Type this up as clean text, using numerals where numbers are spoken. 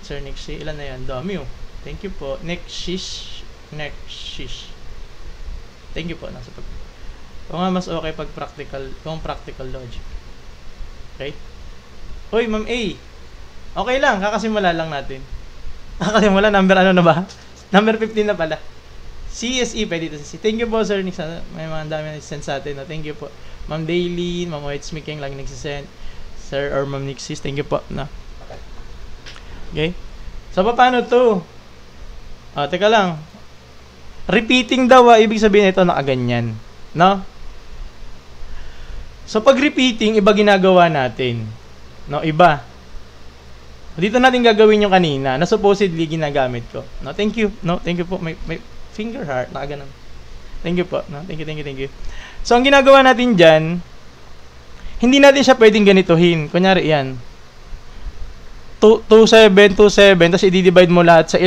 Sir Nexi, ilan na yan? Dami oh. Thank you po. Nexis. Thank you po. Nasa pag. O nga, mas okay pag practical, kung practical logic. Okay? Hoy, Ma'am A. Okay lang, kakasimula lang natin. Kakasimula, number ano na ba? Number 15 na pala. CSE, pwede dito si. Thank you po, Sir Nix. May mga dami na send sa atin. No? Thank you po. Ma'am Daily, Ma'am White Smiking, lang nagsisend. Sir or Ma'am Nixis, thank you po. No? Okay? So, paano to? Teka lang. Repeating daw, ibig sabihin ito nakaganyan. No? So, pag repeating, iba ginagawa natin. No? Iba. Dito natin gagawin yung kanina na supposedly ginagamit ko. No? Thank you. No? Thank you po. May finger heart. Nakaganon. Thank you po. No? Thank you. So, ang ginagawa natin dyan, hindi natin siya pwedeng ganituhin. Kunyari, yan. 27, tapos i-divide mo lahat sa